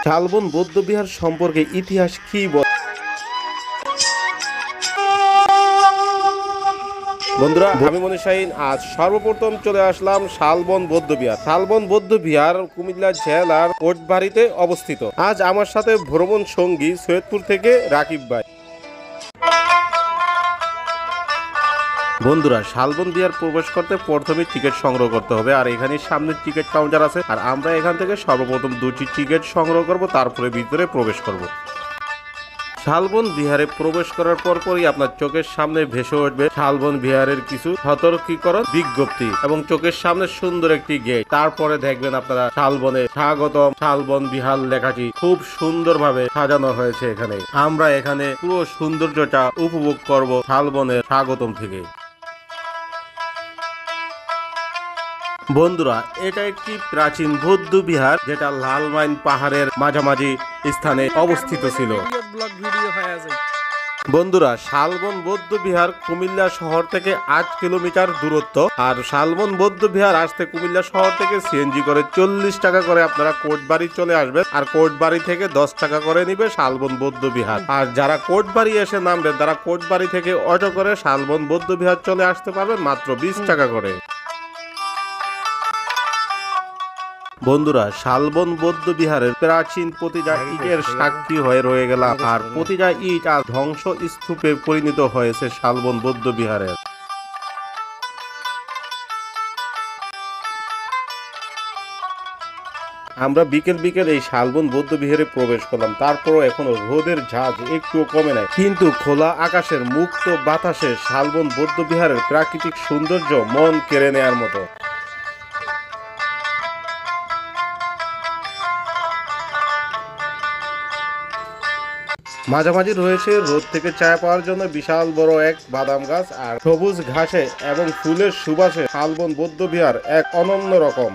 শালবন বৌদ্ধবিহার সম্পর্কে ইতিহাস কি বলে? বন্ধুরা, আমি মনি শাহীন আজ সর্বপ্রথম চলে আসলাম শালবন বৌদ্ধবিহার। শালবন বৌদ্ধবিহার কুমিল্লা জেলার কোটবাড়িতে অবস্থিত। আজ আমার সাথে ভ্রমণ সঙ্গী সৈয়দপুর থেকে রাকিব ভাই। বন্ধুরা, শালবন বিহার প্রবেশ করতে প্রথমে টিকিট সংগ্রহ করতে হবে, আর এখানে সামনে টিকিট কাউন্টার আছে, আর আমরা এখান থেকে সর্বপ্রথম দুটি টিকিট সংগ্রহ করব, তারপরে ভিতরে প্রবেশ করব। শালবন বিহারে প্রবেশ করার পরপরই আপনার চোখের সামনে ভেসে উঠবে শালবন বিহারের কিছু সতর্কীকরণ বিজ্ঞপ্তি এবং চোখের সামনে সুন্দর একটি গেট। তারপরে দেখবেন আপনারা শালবনে স্বাগতম শালবন বিহার লেখাটি খুব সুন্দরভাবে সাজানো হয়েছে। এখানে আমরা এখানে পুরো সৌন্দর্যটা উপভোগ করব শালবনের স্বাগতম থেকে। বন্ধুরা, এটা একটি প্রাচীন বৌদ্ধ বিহার যেটা লালমাইন পাহাড়ের মাঝামাঝি স্থানে অবস্থিত ছিল। বন্ধুরা, শালবন বৌদ্ধ বিহার কুমিল্লা শহর থেকে 8 কিলোমিটার দূরত্ব, আর শালবন বৌদ্ধ বিহার আসতে কুমিল্লা শহর থেকে সিএনজি করে 40 টাকা করে আপনারা কোটবাড়ি চলে আসবেন, আর কোটবাড়ি থেকে 10 টাকা করে নিবে শালবন বৌদ্ধ বিহার। আর যারা কোটবাড়ি এসে নামবেন তারা কোটবাড়ি থেকে অটো করে শালবন বৌদ্ধ বিহার চলে আসতে পারবেন মাত্র 20 টাকা করে। বন্ধুরা, শালবন বৌদ্ধ বিহারের প্রাচীন প্রতিটা ইটের সাক্ষী হয়ে রয়ে গেলাম, আর প্রতিটা ইট আজ ধ্বংস স্তূপে পরিণত হয়েছে শালবন বৌদ্ধ বিহারের। আমরা বিকেল বিকেল এই শালবন বৌদ্ধ বিহারে প্রবেশ করলাম, তারপরও এখনো রোদের ঝাঁজ একটুও কমে নাই, কিন্তু খোলা আকাশের মুক্ত বাতাসে শালবন বৌদ্ধ বিহারের প্রাকৃতিক সৌন্দর্য মন কেড়ে নেয়ার মতো। মাঝামাঝি রয়েছে রোদ থেকে ছায়া পাওয়ার জন্য বিশাল বড় এক বাদাম গাছ, আর সবুজ ঘাসে এবং ফুলের সুবাসে শালবন বৌদ্ধ বিহার এক অনন্য রকম।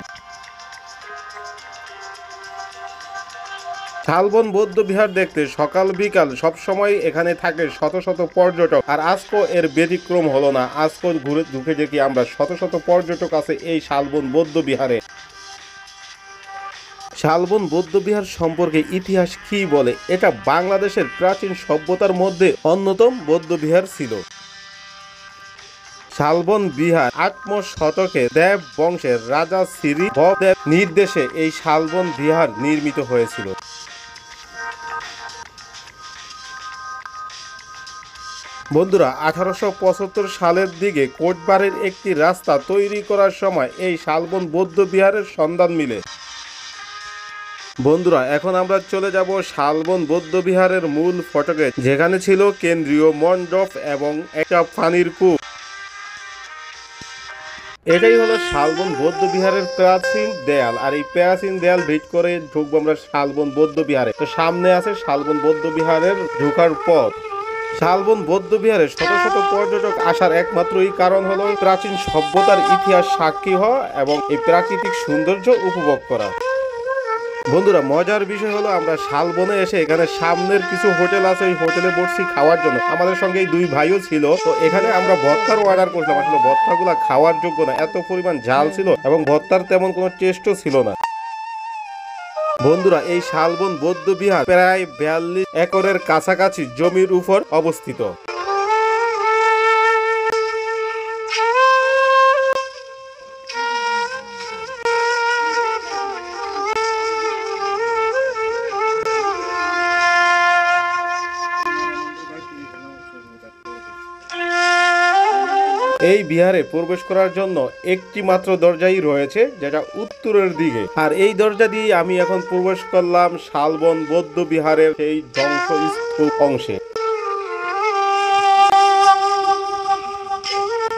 শালবন বৌদ্ধ বিহার দেখতে সকাল বিকাল সব সময় এখানে থাকে শত শত পর্যটক, আর আজকেও এর ব্যতিক্রম হলো না। আজকেও ঘুরে ঢুকে দেখি আমরা শত শত পর্যটক আছে এই শালবন বৌদ্ধ বিহারে। শালবন বৌদ্ধবিহার সম্পর্কে ইতিহাস কি বলে? এটা বাংলাদেশের প্রাচীন সভ্যতার মধ্যে অন্যতম বৌদ্ধবিহার ছিল। শালবন বিহার 8ম শতকে দেব বংশের রাজা শ্রী ভবদেব নির্দেশে এই শালবন বিহার নির্মিত হয়েছিল। বন্ধুরা, 1875 সালের দিকে কোটবাড়ির একটি রাস্তা তৈরি করার সময় এই শালবন বৌদ্ধ বিহারের সন্ধান মিলে। বন্ধুরা, এখন আমরা চলে যাব শালবন বৌদ্ধ বিহারের মূল ফটকে, যেখানে ছিল কেন্দ্রীয় মণ্ডপ এবং একটা পানির কূপ। এটাই হলো শালবন বৌদ্ধ বিহারের প্রাচীন দেয়াল, আর এই প্রাচীন দেয়াল ভেদ করে ঢুকবো আমরা শালবন বৌদ্ধ বিহারে। তো সামনে আছে শালবন বৌদ্ধ বিহারের ঢোকার পথ। শালবন বৌদ্ধ বিহারে শত শত পর্যটক আসার একমাত্রই কারণ হলো প্রাচীন সভ্যতার ইতিহাস সাক্ষী হওয়া এবং এই প্রাকৃতিক সৌন্দর্য উপভোগ করা। বন্ধুরা, মজার বিষয় হলো আমরা শালবনে এসে এখানে সামনের কিছু হোটেল আছে, ওই হোটেলে বসছি খাওয়ার জন্য। আমাদের সঙ্গে এই 2 ভাইও ছিল, তো এখানে আমরা ভর্তার অর্ডার করছিলাম। আসলে ভর্তাগুলো খাওয়ার যোগ্য না, এত পরিমাণ ঝাল ছিল এবং ভর্তার তেমন কোনো টেস্টও ছিল না। বন্ধুরা, এই শালবন বৌদ্ধ বিহার প্রায় 42 একরের কাছাকাছি জমির উপর অবস্থিত। এই বিহারে প্রবেশ করার জন্য একটি মাত্র দরজাই রয়েছে, যেটা উত্তরের দিকে, আর এই দরজা দিয়ে আমি এখন প্রবেশ করলাম শালবন বৌদ্ধ বিহারের এই ধ্বংসস্তূপ অংশে।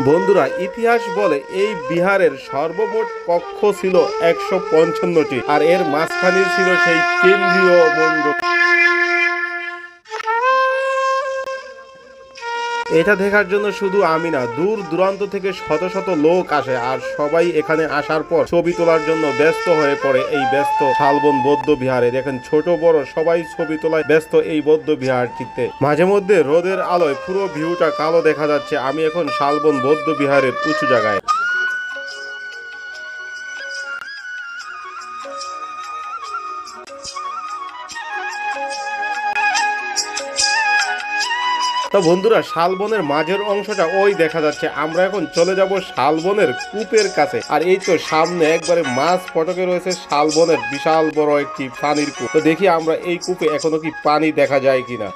বন্ধুরা, ইতিহাস বলে এই বিহারের সর্বমোট কক্ষ ছিল 155টি, আর এর মাঝখানে ছিল সেই কেন্দ্রীয় মণ্ডপ। এটা দেখার জন্য শুধু আমি না, দূর দূরান্ত থেকে শত শত লোক আসে, আর সবাই এখানে আসার পর ছবি তোলার জন্য ব্যস্ত হয়ে পড়ে এই ব্যস্ত শালবন বৌদ্ধ বিহারে। দেখেন ছোট বড় সবাই ছবি তোলায় ব্যস্ত এই বৌদ্ধ বিহারটিতে। মাঝে মধ্যে রোদের আলোয় পুরো ভিউটা কালো দেখা যাচ্ছে। আমি এখন শালবন বৌদ্ধ বিহারের উঁচু জায়গায়। তো বন্ধুরা, শালবনের মাঝের অংশটা ওই দেখা যাচ্ছে। আমরা এখন চলে যাব শালবনের কূপের কাছে। আর এই তো সামনে একবারে মাছ ফটকে রয়েছে শালবনের বিশাল বড় একটি পানির কূপ। তো দেখি আমরা এই কূপে এখনো কি পানি দেখা যায় কিনা।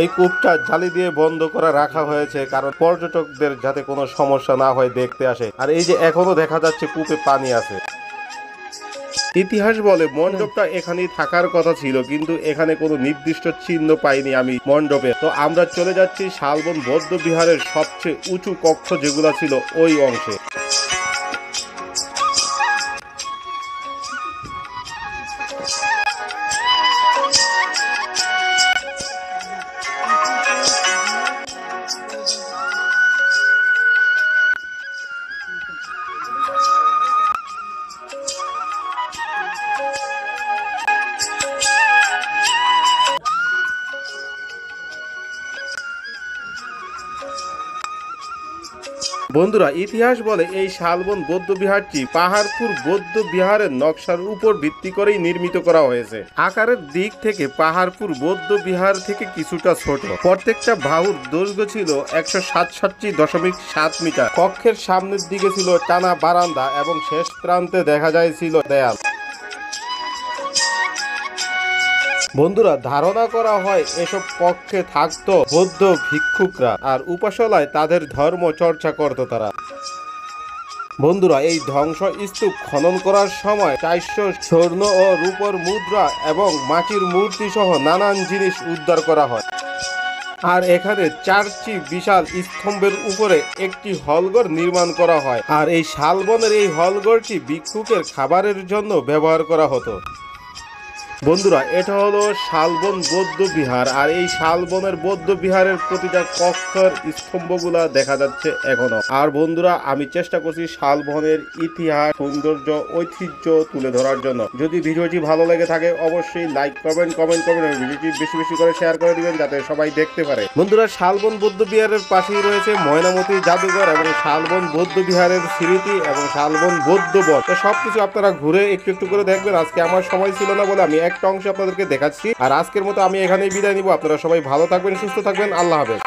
এই কূপটা জালি দিয়ে বন্ধ করে রাখা হয়েছে, কারণ পর্যটকদের যাতে কোনো সমস্যা না হয় দেখতে আসে। আর এই যে এখনো দেখা যাচ্ছে কূপে পানি আছে। ইতিহাস বলে মণ্ডপটা এখানেই থাকার কথা ছিল, কিন্তু এখানে কোনো নির্দিষ্ট চিহ্ন পাইনি আমি মণ্ডপে। তো আমরা চলে যাচ্ছি শালবন বৌদ্ধ বিহারের সবচেয়ে উঁচু কক্ষ যেগুলো ছিল ওই অংশে। বন্ধুরা, ইতিহাস বলে এই শালবন বৌদ্ধ বিহারটি পাহাড়পুর বৌদ্ধ বিহারের নকশার উপর ভিত্তি করেই নির্মিত করা হয়েছে। আকারের দিক থেকে পাহাড়পুর বৌদ্ধ বিহার থেকে কিছুটা ছোট। প্রত্যেকটা বাহুর দৈর্ঘ্য ছিল 167.7 মিটার। কক্ষের সামনের দিকে ছিল টানা বারান্দা এবং শেষ প্রান্তে দেখা যায় ছিল দেয়াল। বন্ধুরা, ধারণা করা হয় এসব কক্ষে থাকতো বৌদ্ধ ভিক্ষুকরা, আর উপাসনায় তাদের ধর্ম চর্চা করত তারা। বন্ধুরা, এই ধ্বংস স্তূপ খনন করার সময় 400 স্বর্ণ ও রূপোর মুদ্রা এবং মাটির মূর্তি সহ নানান জিনিস উদ্ধার করা হয়। আর এখানে 4টি বিশাল স্তম্ভের উপরে একটি হলঘর নির্মাণ করা হয়। আর এই শালবনের এই হলঘরটি ভিক্ষুকের খাবারের জন্য ব্যবহার করা হতো। বন্ধুরা, এটা হলো শালবন বৌদ্ধ বিহার। আর এই শালবনের বৌদ্ধ বিহারের প্রতিটা কক্ষের স্তম্ভগুলা দেখা যাচ্ছে এখনো। আর বন্ধুরা, আমি চেষ্টা করছি শালবনের ইতিহাস, সৌন্দর্য, ঐতিহ্য তুলে ধরার জন্য। যদি ভিডিওটি ভালো লেগে থাকে অবশ্যই লাইক করবেন, কমেন্ট করবেন এবং ভিডিওটি বেশি বেশি করে শেয়ার করে দিবেন যাতে সবাই দেখতে পারে। বন্ধুরা, শালবন বৌদ্ধ বিহারের পাশেই রয়েছে ময়নামতি জাদুঘর এবং শালবন বৌদ্ধ বিহারের স্মৃতি এবং শালবন বৌদ্ধ বন। তো সবকিছু আপনারা ঘুরে একটু একটু করে দেখবেন। আজকে আমার সময় ছিল না বলে আমি একটা অংশ আপনাদেরকে দেখাচ্ছি। আর আজকের মতো আমি এখানেই বিদায় নিব। আপনারা সবাই ভালো থাকবেন, সুস্থ থাকবেন। আল্লাহ হাফেজ।